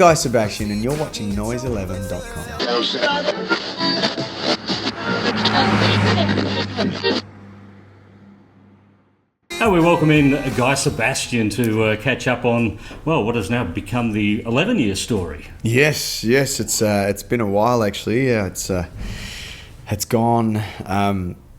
Guy Sebastian, and you're watching Noise11.com. We welcome in Guy Sebastian to catch up on, well, what has now become the 11-year story. Yes, it's been a while actually. Yeah, it's gone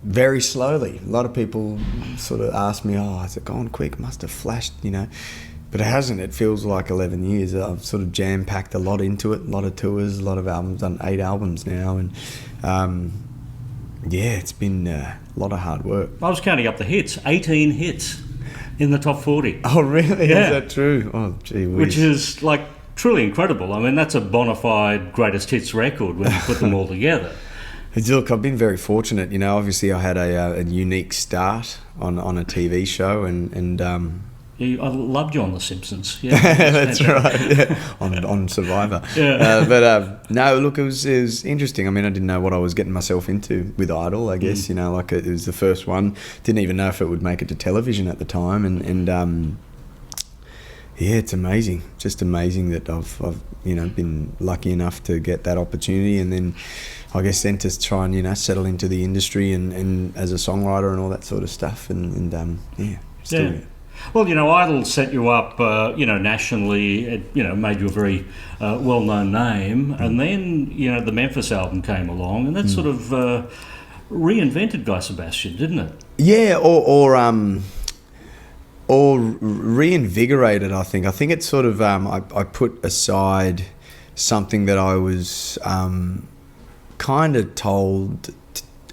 very slowly. A lot of people sort of ask me, "Oh, has it gone quick? Must have flashed, But it hasn't. It feels like 11 years. I've sort of jam-packed a lot into it, a lot of tours, a lot of albums, done 8 albums now, and it's been a lot of hard work. I was counting up the hits, 18 hits in the top 40. Oh, really? Yeah. Is that true? Oh, gee whiz. Which is, like, truly incredible. I mean, that's a bona fide greatest hits record when you put them all together. Look, I've been very fortunate. Obviously I had a unique start on a TV show, and I loved you on The Simpsons. Yeah, that's right. Yeah. On Survivor. Yeah. But no, look, it was interesting. I mean, I didn't know what I was getting myself into with Idol. I guess it was the first one. Didn't even know if it would make it to television at the time, and it's amazing. Just amazing that I've been lucky enough to get that opportunity, and then I guess then to try and settle into the industry and as a songwriter and all that sort of stuff, and still. Yeah. Well, Idol set you up, nationally. It, made you a very well-known name, and then the Memphis album came along, and that sort of reinvented Guy Sebastian, didn't it? Yeah, or reinvigorated. I think it sort of I put aside something that I was kind of told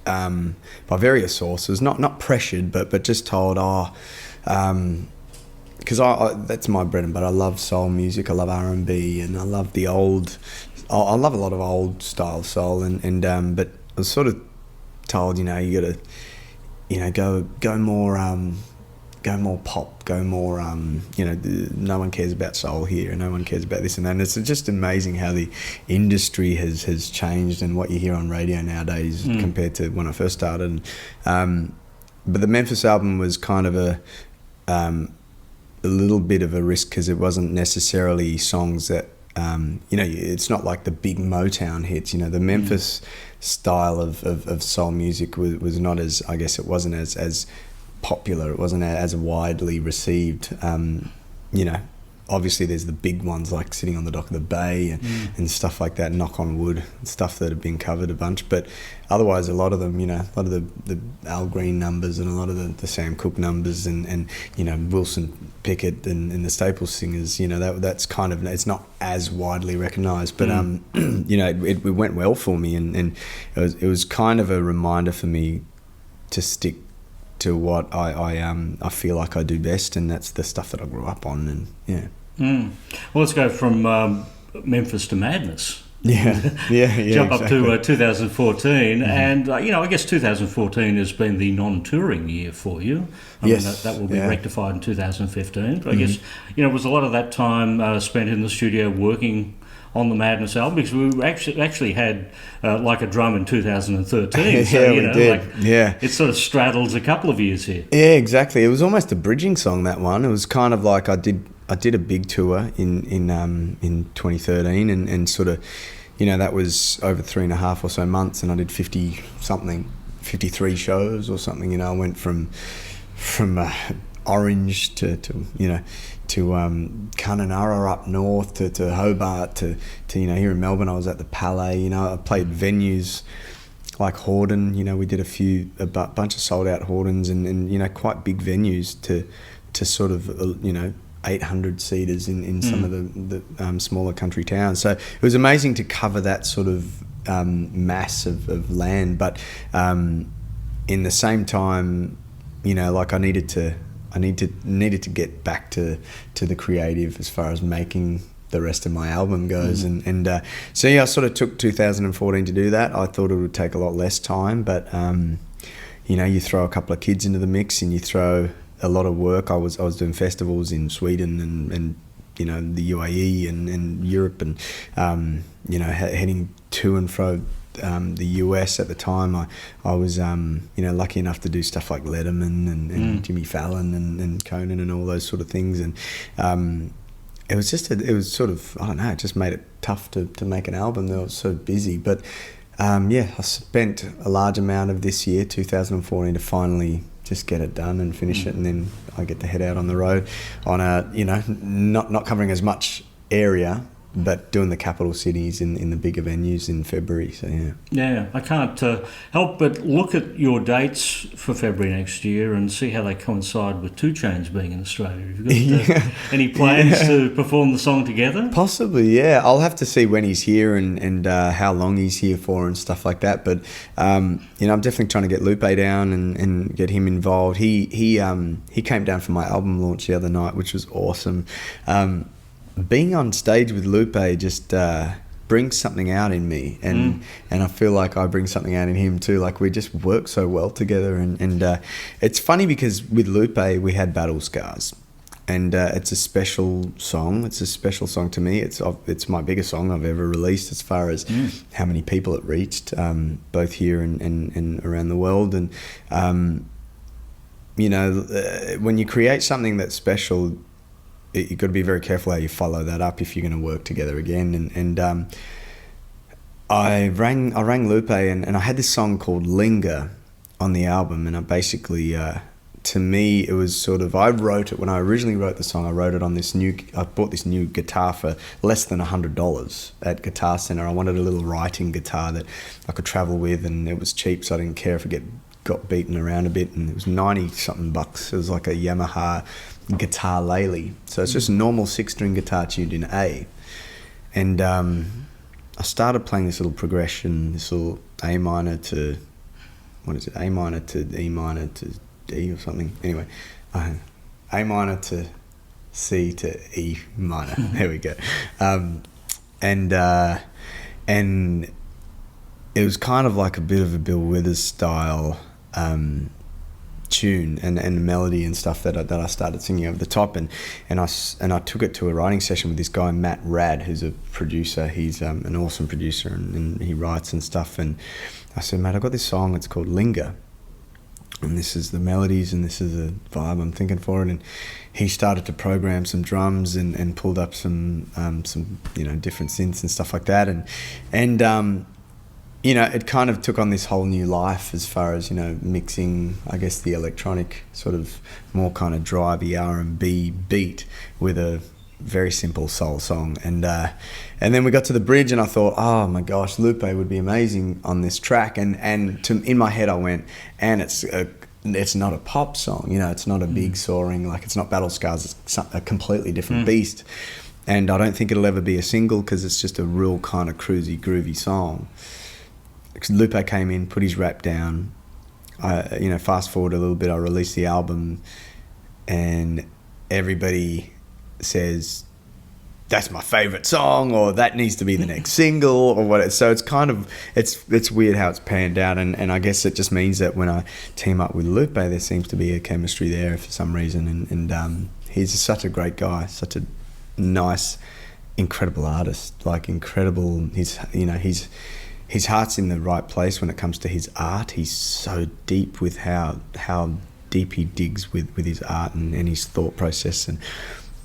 by various sources, not pressured, but just told, because that's my bread and butter. I love soul music, I love R&B, and I love I love a lot of old style soul, and but I was sort of told, you got to go more pop, go more no one cares about soul here, and no one cares about this and that. And it's just amazing how the industry has changed and what you hear on radio nowadays compared to when I first started. But the Memphis album was kind of a little bit of a risk, because it wasn't necessarily songs that it's not like the big Motown hits. The Memphis style of soul music was not as, I guess it wasn't as popular, it wasn't as widely received. Obviously there's the big ones like Sitting on the Dock of the Bay and stuff like that, Knock on Wood, stuff that have been covered a bunch, but otherwise a lot of them, a lot of the Al Green numbers and a lot of the Sam Cooke numbers and Wilson Pickett and the Staples singers, that's kind of, it's not as widely recognised, but it went well for me, and it was kind of a reminder for me to stick to what I feel like I do best, and that's the stuff that I grew up on, and Well, let's go from Memphis to Madness. Yeah. Jump up exactly. to 2014, and I guess 2014 has been the non-touring year for you. I mean, that will be rectified in 2015. But I guess was a lot of that time spent in the studio working on the Madness album, because we actually had like a drum in 2013. So, we did. It sort of straddles a couple of years here. Yeah, exactly. It was almost a bridging song, that one. It was kind of like I did a big tour in 2013, and sort of, that was over 3.5 or so months, and I did 53 shows or something. I went from Orange to Kununurra up north to Hobart to here in Melbourne. I was at the Palais. I played venues like Hordern. We did a bunch of sold out Hordens and quite big venues to sort of 800 seaters in some of the smaller country towns. So it was amazing to cover that sort of mass of land, but in the same time, like I needed to get back to the creative as far as making the rest of my album goes, so I sort of took 2014 to do that. I thought it would take a lot less time, but you throw a couple of kids into the mix, and you throw a lot of work. I was doing festivals in Sweden and the UAE and Europe, and heading to and fro the US at the time. I was lucky enough to do stuff like Letterman and Jimmy Fallon and Conan and all those sort of things, and it was sort of, I don't know, it just made it tough to make an album. They were so busy. But I spent a large amount of this year, 2014, to finally just get it done and finish it, and then I get to head out on the road on not covering as much area, but doing the capital cities in the bigger venues in February. So yeah, I can't help but look at your dates for February next year and see how they coincide with 2 Chainz being in Australia. Have you got any plans to perform the song together? Possibly, yeah. I'll have to see when he's here and how long he's here for and stuff like that. But I'm definitely trying to get Lupe down and get him involved. He came down for my album launch the other night, which was awesome. Being on stage with Lupe just brings something out in me, and I feel like I bring something out in him too. Like, we just work so well together, and it's funny because with Lupe we had Battle Scars, and it's a special song. It's a special song to me. It's my biggest song I've ever released as far as how many people it reached, both here and around the world. And when you create something that's special, you've got to be very careful how you follow that up if you're going to work together again. And I rang Lupe, and I had this song called Linger on the album, and I basically, to me, it was sort of, I wrote it, when I originally wrote the song, I wrote it on I bought this new guitar for less than $100 at Guitar Center. I wanted a little writing guitar that I could travel with, and it was cheap, so I didn't care if it got beaten around a bit, and it was 90-something bucks. It was like a Yamaha guitar Lely, so it's just a normal 6-string guitar tuned in A, and I started playing this little progression, this little A minor to, what is it, A minor to E minor to D or something, anyway, A minor to C to E minor, there we go, and it was kind of like a bit of a Bill Withers style tune and melody and stuff that I started singing over the top, and I took it to a writing session with this guy Matt Rad, who's a producer. He's an awesome producer, and he writes and stuff. And I said, Matt, I've got this song. It's called Linger, and this is the melodies, and this is the vibe I'm thinking for it. And he started to program some drums and pulled up some different synths and stuff like that, and it kind of took on this whole new life as far as, mixing, I guess, the electronic sort of more kind of drivey R&B beat with a very simple soul song. And then we got to the bridge, and I thought, oh my gosh, Lupe would be amazing on this track. And in my head I went, and it's not a pop song, it's not a big soaring, like, it's not Battle Scars, it's a completely different beast. And I don't think it'll ever be a single, because it's just a real kind of cruisy, groovy song. Lupe came in, put his rap down. Fast forward a little bit, I released the album, and everybody says, that's my favourite song, or that needs to be the next single, or what. So it's kind of, it's weird how it's panned out, and I guess it just means that when I team up with Lupe, there seems to be a chemistry there for some reason, and he's such a great guy, such a nice, incredible artist, like incredible. His heart's in the right place when it comes to his art. He's so deep with how deep he digs with his art and his thought process. And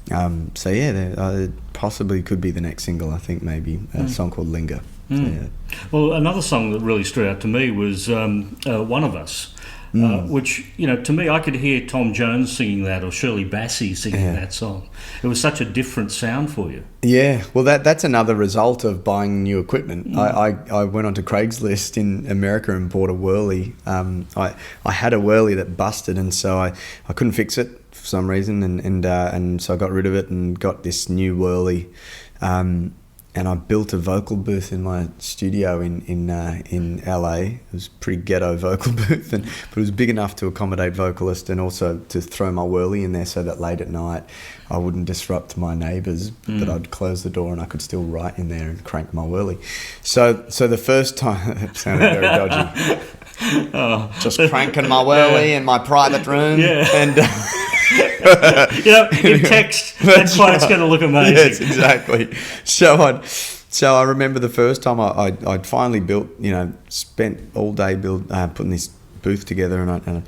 it possibly could be the next single, I think, maybe, a song called Linger. So, yeah. Well, another song that really stood out to me was One of Us. Which, to me, I could hear Tom Jones singing that, or Shirley Bassey singing that song. It was such a different sound for you. Yeah, well, that's another result of buying new equipment. I went onto Craigslist in America and bought a Whirly. I had a Whirly that busted, and so I couldn't fix it for some reason, and so I got rid of it and got this new Whirly. And I built a vocal booth in my studio in LA. It was a pretty ghetto vocal booth, but it was big enough to accommodate vocalists, and also to throw my Whirly in there so that late at night I wouldn't disrupt my neighbours, but I'd close the door and I could still write in there and crank my Whirly. So the first time, it sounded very dodgy. Just cranking my Whirly in my private room. Yeah. And in text, that's why it's going to look amazing. Yes, exactly. So I remember the first time I'd finally built, spent all day putting this booth together, and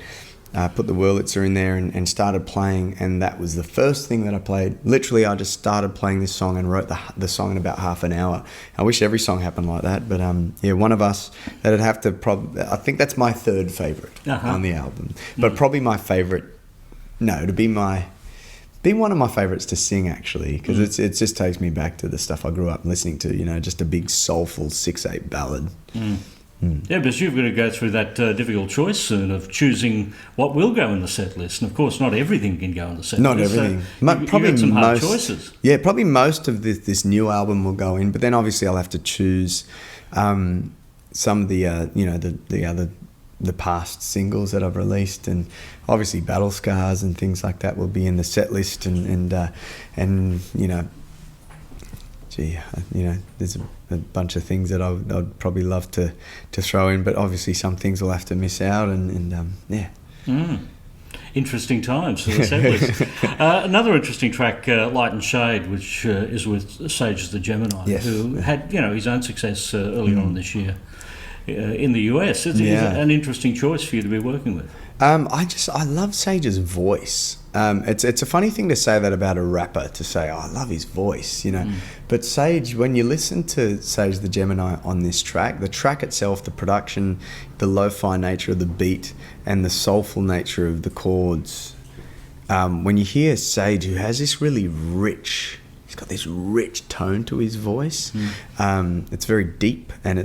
put the Wurlitzer in there and started playing, and that was the first thing that I played. Literally, I just started playing this song and wrote the song in about half an hour. I wish every song happened like that, but One of Us, that'd have to I think that's my third favourite on the album. But probably my favourite, to be one of my favourites to sing, actually, because it just takes me back to the stuff I grew up listening to, just a big soulful 6/8 ballad. Yeah, because you've got to go through that difficult choice soon of choosing what will go in the set list. And of course, not everything can go in the set list. Not everything. Probably got some hard choices. Yeah, probably most of this new album will go in, but then obviously I'll have to choose some of the past singles that I've released, and obviously Battle Scars and things like that will be in the set list, and there's a bunch of things that I'd probably love to throw in, but obviously some things will have to miss out, Interesting times for the set list. Another interesting track, Light and Shade, which is with Sage the Gemini, yes, who had his own success earlier on this year in the US. It's an interesting choice for you to be working with. I love Sage's voice. It's a funny thing to say that about a rapper, to say, I love his voice, But Sage, when you listen to Sage the Gemini on this track, the track itself, the production, the lo-fi nature of the beat, and the soulful nature of the chords, when you hear Sage, who has this really rich, he's got this rich tone to his voice. It's very deep, and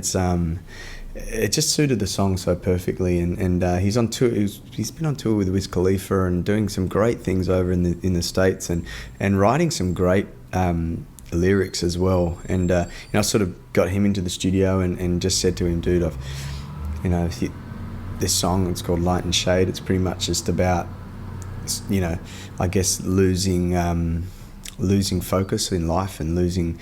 it just suited the song so perfectly, and he's on tour. He's been on tour with Wiz Khalifa and doing some great things over in the States, and writing some great lyrics as well. And I sort of got him into the studio and just said to him, dude, this song, it's called Light and Shade. It's pretty much just about I guess losing focus in life and losing.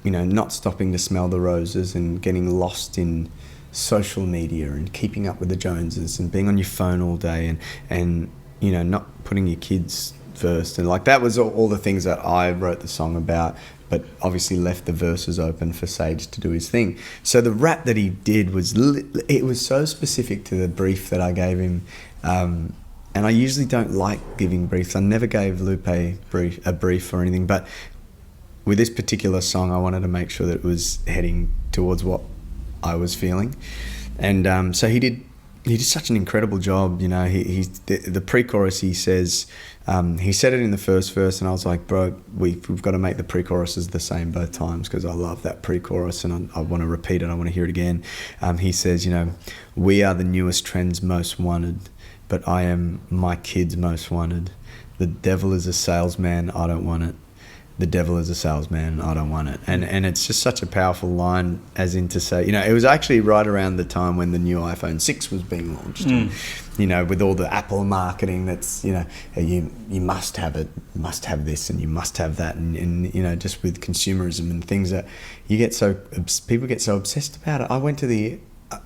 Not stopping to smell the roses and getting lost in social media and keeping up with the Joneses and being on your phone all day and not putting your kids first. And that was all the things that I wrote the song about, but obviously left the verses open for Sage to do his thing. So the rap that he did was so specific to the brief that I gave him. And I usually don't like giving briefs. I never gave Lupe a brief or anything, but with this particular song, I wanted to make sure that it was heading towards what I was feeling, and so he did such an incredible job. The pre-chorus, he says, he said it in the first verse, and I was like, bro, we've got to make the pre-choruses the same both times, because I love that pre-chorus and I want to repeat it. I want to hear it again. He says, we are the newest trend's most wanted, but I am my kid's most wanted. The devil is a salesman, I don't want it. The devil is a salesman, I don't want it. And it's just such a powerful line, as in to say, it was actually right around the time when the new iPhone 6 was being launched. And, with all the Apple marketing that's, you must have it, must have this, and you must have that. And just with consumerism and things that people get so obsessed about it. I went to the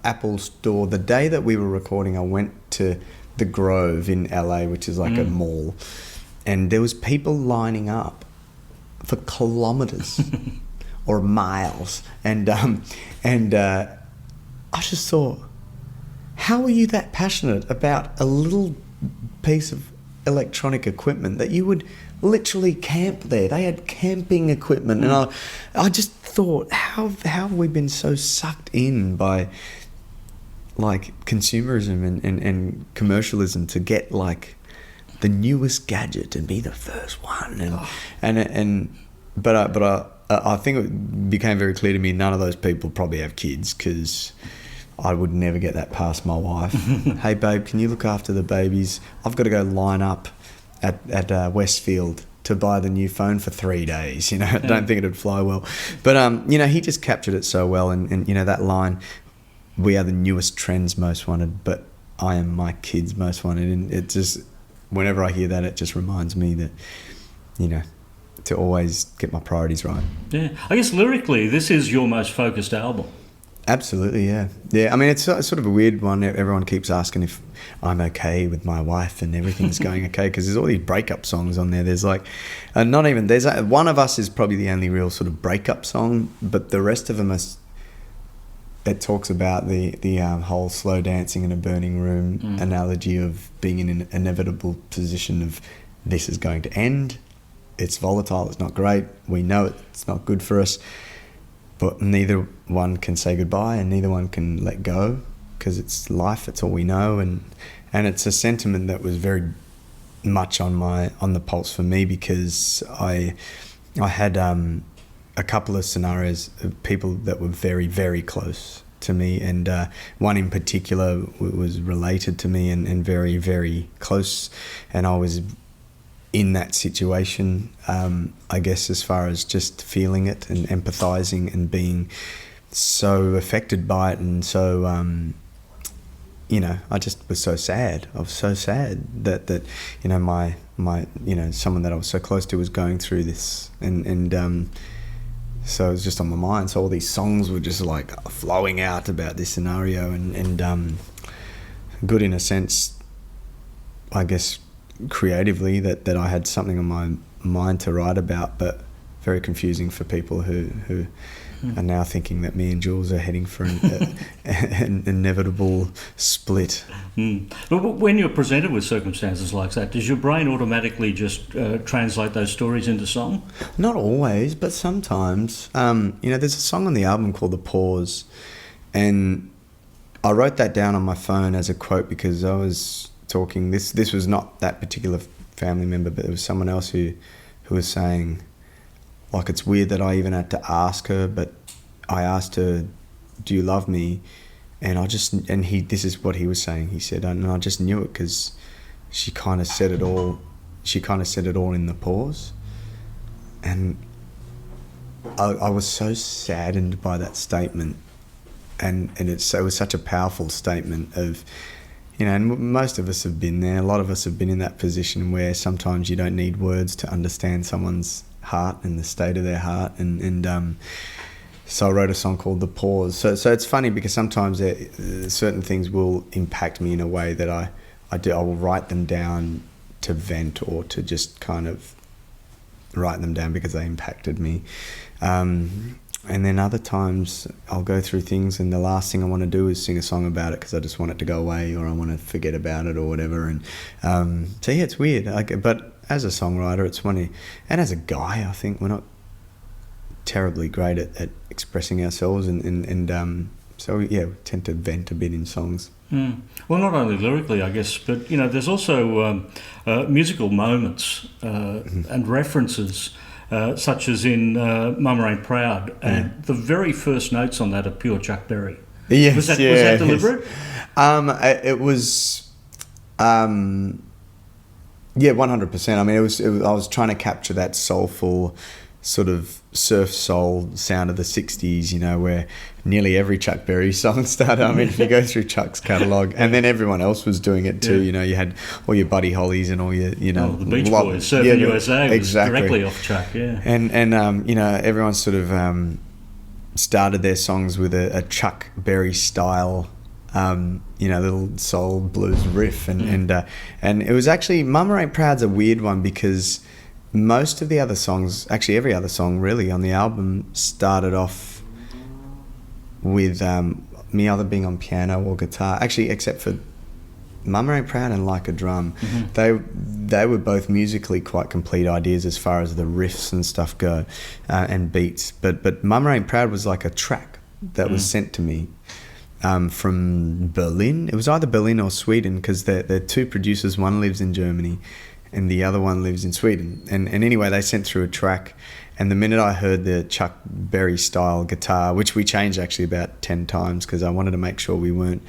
Apple store the day that we were recording. I went to the Grove in LA, which is like a mall. And there was people lining up for kilometers or miles, and I just thought, how are you that passionate about a little piece of electronic equipment that you would literally camp there? They had camping equipment, and I just thought, how have we been so sucked in by consumerism and commercialism to get the newest gadget and be the first one, but I think it became very clear to me none of those people probably have kids, because I would never get that past my wife. Hey babe, can you look after the babies? I've got to go line up at Westfield to buy the new phone for 3 days. I don't think it'd fly well, but he just captured it so well, and that line, we are the newest trend's most wanted, but I am my kid's most wanted, and it just, whenever I hear that, it just reminds me that, to always get my priorities right. Yeah. I guess lyrically, this is your most focused album. Absolutely, yeah. Yeah, I mean, it's sort of a weird one. Everyone keeps asking if I'm okay with my wife and everything's going okay, because there's all these breakup songs on there. There's One of Us is probably the only real sort of breakup song, but the rest of them are it talks about the whole slow dancing in a burning room analogy of being in an inevitable position of this is going to end. It's volatile. It's not great. We know it's not good for us, but neither one can say goodbye and neither one can let go because it's life. It's all we know, and it's a sentiment that was very much on the pulse for me because I had a couple of scenarios of people that were very, very close to me, and one in particular was related to me and very, very close, and I was in that situation, I guess, as far as just feeling it and empathizing and being so affected by it, and so I just was so sad. I was so sad that my someone that I was so close to was going through this, and so it was just on my mind. So all these songs were just like flowing out about this scenario, and good in a sense, I guess, creatively that I had something on my mind to write about, but very confusing for people who are now thinking that me and Jules are heading for an inevitable split. But when you're presented with circumstances like that, does your brain automatically just translate those stories into song? Not always, but sometimes. There's a song on the album called The Pause, and I wrote that down on my phone as a quote because I was talking, this was not that particular family member, but it was someone else who was saying, like, it's weird that I even had to ask her, but I asked her, do you love me? And this is what he was saying. He said, and I just knew it because she kind of said it all in the pause. And I was so saddened by that statement. And it was such a powerful statement of, and most of us have been there. A lot of us have been in that position where sometimes you don't need words to understand someone's heart and the state of their heart, and so I wrote a song called The Pause. So it's funny because sometimes certain things will impact me in a way that I will write them down to vent or to just kind of write them down because they impacted me, and then other times I'll go through things and the last thing I want to do is sing a song about it because I just want it to go away or I want to forget about it or whatever, and so yeah, it's weird. But as a songwriter, it's funny, and as a guy, I think we're not terribly great at expressing ourselves, and so yeah, we tend to vent a bit in songs. Well, not only lyrically, I guess, but there's also musical moments and references, such as in Mama Ain't Proud, and the very first notes on that are pure Chuck Berry. Yes, was that deliberate? It was. Yeah, 100%. I mean, I was trying to capture that soulful sort of surf soul sound of the 60s, where nearly every Chuck Berry song started. I mean, if you go through Chuck's catalogue, and then everyone else was doing it too. You had all your Buddy Hollies and all your, the Beach Boys, Surfing USA was exactly. Directly off Chuck, yeah. And everyone sort of started their songs with a Chuck Berry style little soul blues riff, and it was actually Mama Ain't Proud's a weird one because most of the other songs, actually every other song really on the album, started off with me either being on piano or guitar, actually except for Mama Ain't Proud and Like a Drum. They were both musically quite complete ideas as far as the riffs and stuff go, and beats, but Mama Ain't Proud was like a track that was sent to me from Berlin. It was either Berlin or Sweden because they're two producers. One lives in Germany and the other one lives in Sweden. And anyway, they sent through a track, and the minute I heard the Chuck Berry style guitar, which we changed actually about 10 times because I wanted to make sure we weren't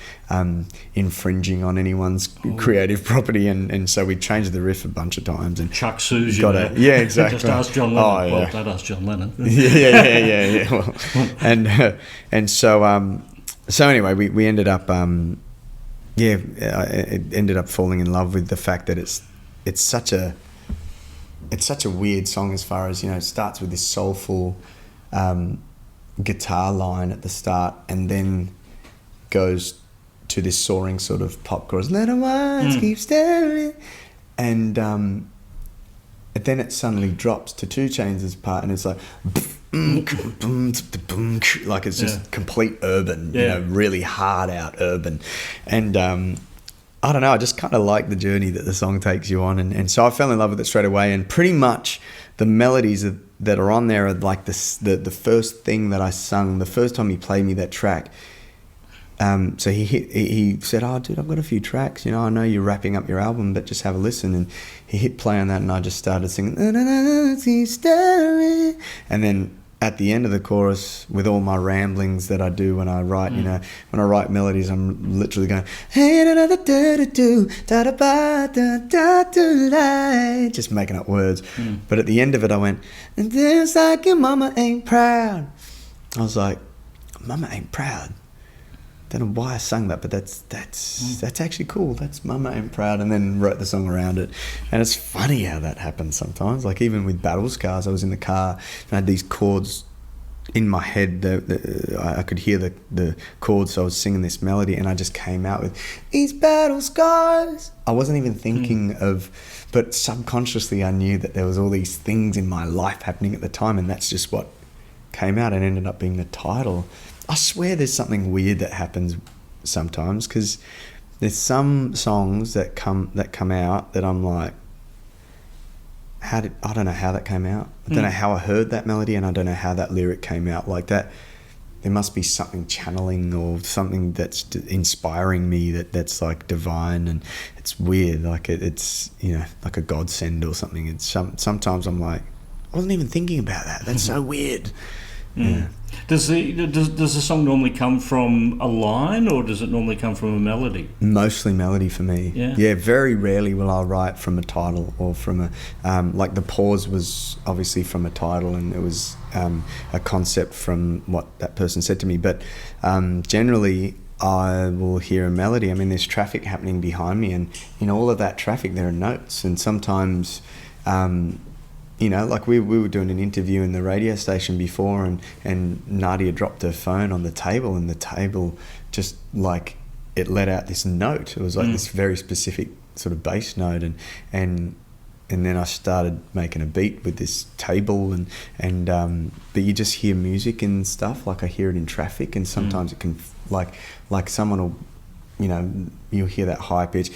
infringing on anyone's creative property, and so we changed the riff a bunch of times. And Chuck sues you. Yeah, exactly. Just ask John Lennon. Oh, yeah. Well, don't ask John Lennon. yeah. Well, and so anyway, we ended up, I ended up falling in love with the fact that it's such a weird song as far as, it starts with this soulful guitar line at the start and then goes to this soaring sort of pop chorus, little ones keep staring, and then it suddenly drops to 2 Chainz' part and it's like, like it's just complete urban, you know, really hard out urban. And I don't know, I just kind of like the journey that the song takes you on. And so I fell in love with it straight away. And pretty much the melodies that are on there are like the first thing that I sung, the first time he played me that track. So he said, "Oh, dude, I've got a few tracks. You know, I know you're wrapping up your album, but just have a listen." And he hit play on that, and I just started singing. And then at the end of the chorus, with all my ramblings that I do when I write, you know, when I write melodies, I'm literally going, just making up words. But at the end of it, I went, "And dance like your mama ain't proud." I was like, "Mama ain't proud." Don't know why I sung that, but that's actually cool. That's Mama Ain't Proud, and then wrote the song around it. And it's funny how that happens sometimes. Like even with Battle Scars, I was in the car and I had these chords in my head. I could hear the chords, so I was singing this melody, and I just came out with these battle scars. I wasn't even thinking of, but subconsciously I knew that there was all these things in my life happening at the time, and that's just what came out and ended up being the title. I swear there's something weird that happens sometimes, because there's some songs that come out that I'm like, I don't know how that came out. I don't know how I heard that melody, and I don't know how that lyric came out like that. There must be something channeling or something that's inspiring me that's like divine, and it's weird. Like it's you know, like a godsend or something. It's sometimes I'm like, I wasn't even thinking about that. That's so weird. Yeah. Does the song normally come from a line, or does it normally come from a melody? Mostly melody for me. Yeah. Very rarely will I write from a title or from a like The Pause was obviously from a title, and it was a concept from what that person said to me. But generally, I will hear a melody. I mean, there's traffic happening behind me, and in all of that traffic, there are notes, and sometimes. You know, like we were doing an interview in the radio station before, and Nadia dropped her phone on the table, and the table just like it let out this note. It was like this very specific sort of bass note, and then I started making a beat with this table, and but you just hear music and stuff. Like I hear it in traffic, and sometimes it can like someone will, you know, you'll hear that high pitch,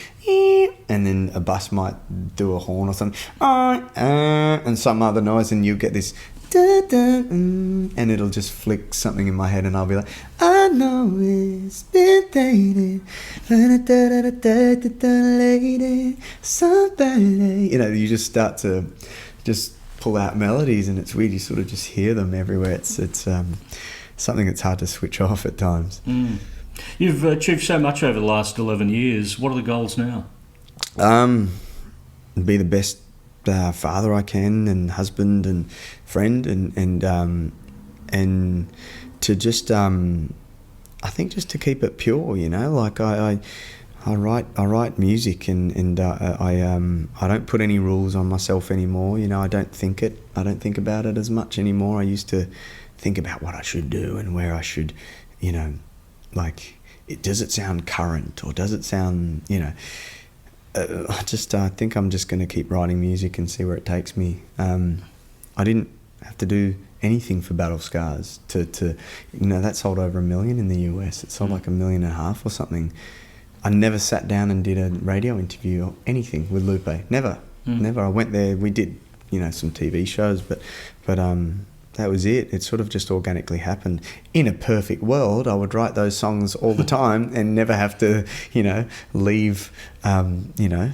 and then a bus might do a horn or something, and some other noise, and you'll get this, and it'll just flick something in my head, and I'll be like, I know it's been dated, lady, somebody. You know, you just start to just pull out melodies, and it's weird. You sort of just hear them everywhere. It's something that's hard to switch off at times. You've achieved so much over the last 11 years. What are the goals now? Be the best father I can, and husband and friend, and to just I think just to keep it pure, you know. Like I write music, and I don't put any rules on myself anymore. You know, I don't think about it as much anymore. I used to think about what I should do and where I should, you know. Like, does it sound current, or does it sound, you know, I think I'm just going to keep writing music and see where it takes me. I didn't have to do anything for Battle Scars to you know, that sold over 1 million in the US. It sold like 1.5 million or something. I never sat down and did a radio interview or anything with Lupe. Never. I went there, we did, you know, some TV shows, but that was it. It sort of just organically happened. In a perfect world, I would write those songs all the time and never have to, you know, leave, you know,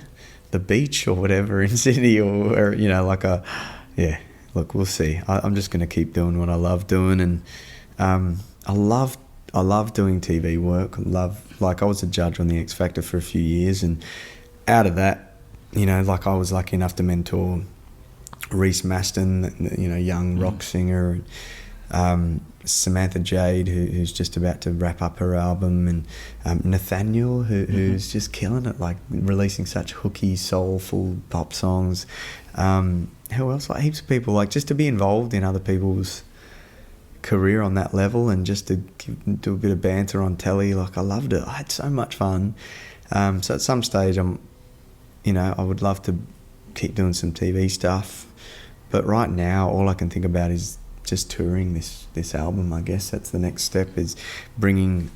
the beach or whatever in Sydney, or you know, like look, we'll see. I'm just going to keep doing what I love doing, and I love doing TV work. I was a judge on the X Factor for a few years, and out of that, you know, like I was lucky enough to mentor Reese Maston, you know, young rock singer, Samantha Jade, who's just about to wrap up her album, and Nathaniel, who's just killing it, like releasing such hooky, soulful pop songs. Who else? Like heaps of people. Like just to be involved in other people's career on that level, and just to do a bit of banter on telly. Like I loved it. I had so much fun. So at some stage, I would love to keep doing some TV stuff. But right now, all I can think about is just touring this album. I guess that's the next step, is bringing,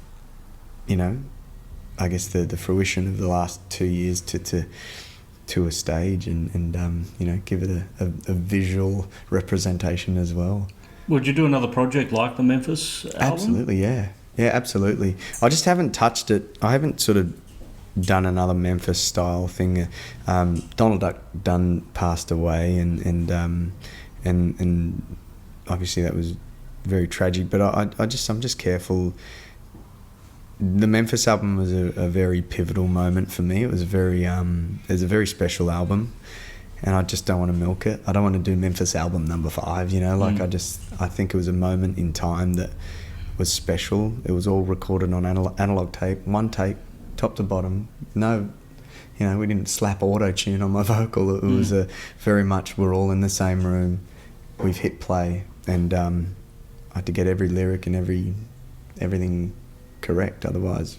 I guess the fruition of the last 2 years to a stage, and give it a visual representation as well. Would you do another project like the Memphis album? Absolutely, yeah, absolutely. I just haven't touched it. I haven't sort of done another Memphis style thing. Donald Duck Dunn passed away, and obviously that was very tragic. But I'm just careful. The Memphis album was a very pivotal moment for me. It was a very special album, and I just don't want to milk it. I don't want to do Memphis album number 5. I think it was a moment in time that was special. It was all recorded on analog tape, one take, top to bottom. No, we didn't slap auto-tune on my vocal. It was very much, we're all in the same room, we've hit play, and I had to get every lyric and everything correct, otherwise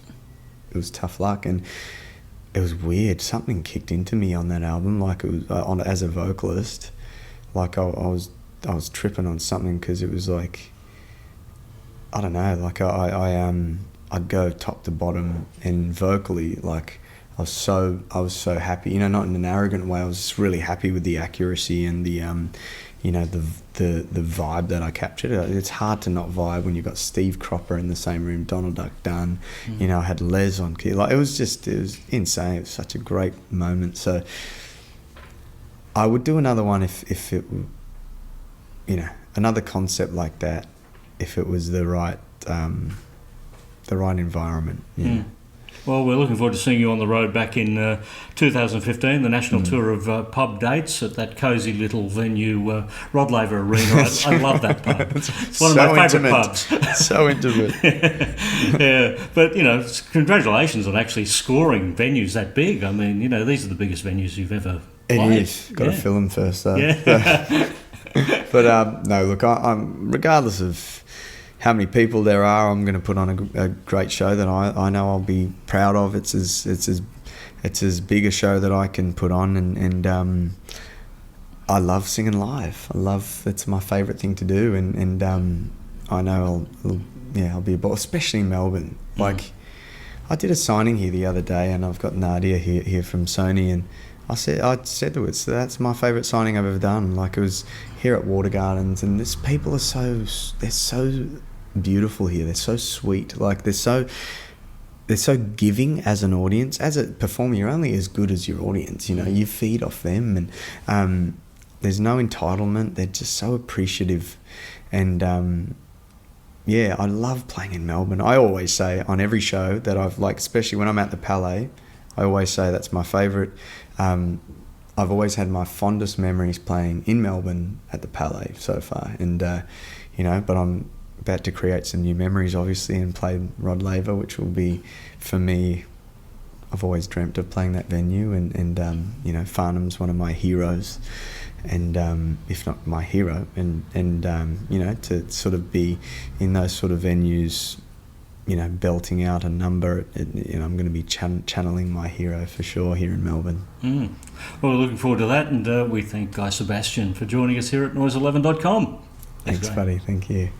it was tough luck. And it was weird, something kicked into me on that album, like it was as a vocalist, like I was tripping on something, because it was like, I don't know, like I'd go top to bottom, and vocally, like I was so happy, not in an arrogant way. I was just really happy with the accuracy and the the vibe that I captured. It's hard to not vibe when you've got Steve Cropper in the same room, Donald Duck Dunn. I had Les on key. Like it was insane. It was such a great moment. So I would do another one if it, another concept like that, if it was the right environment. Yeah. Well, we're looking forward to seeing you on the road back in 2015, the national tour of pub dates at that cosy little venue, Rod Laver Arena. I love that pub. It's one of my favourite pubs. So intimate. Yeah, but, congratulations on actually scoring venues that big. I mean, these are the biggest venues you've ever played. It is. Got to fill them first, though. Yeah. But, no, look, I'm regardless of how many people there are, I'm going to put on a great show that I know I'll be proud of. It's as big a show that I can put on, and I love singing live. It's my favourite thing to do, and I know I'll be a ball, especially in Melbourne. Like I did a signing here the other day, and I've got Nadia here from Sony, and I said to it, so that's my favourite signing I've ever done. Like it was here at Water Gardens, and people are so beautiful here. They're so sweet. Like they're so giving as an audience. As a performer, you're only as good as your audience. You feed off them, and there's no entitlement. They're just so appreciative, and I love playing in Melbourne. I always say on every show that I've especially when I'm at the Palais, I always say that's my favourite. I've always had my fondest memories playing in Melbourne at the Palais so far, and but I'm about to create some new memories, obviously, and play Rod Laver, which will be, for me, I've always dreamt of playing that venue, and Farnham's one of my heroes, and if not my hero, and to sort of be in those sort of venues, belting out a number, I'm going to be channeling my hero for sure here in Melbourne. Well, we're looking forward to that, and we thank Guy Sebastian for joining us here at noise11.com. Thanks, buddy. Thank you.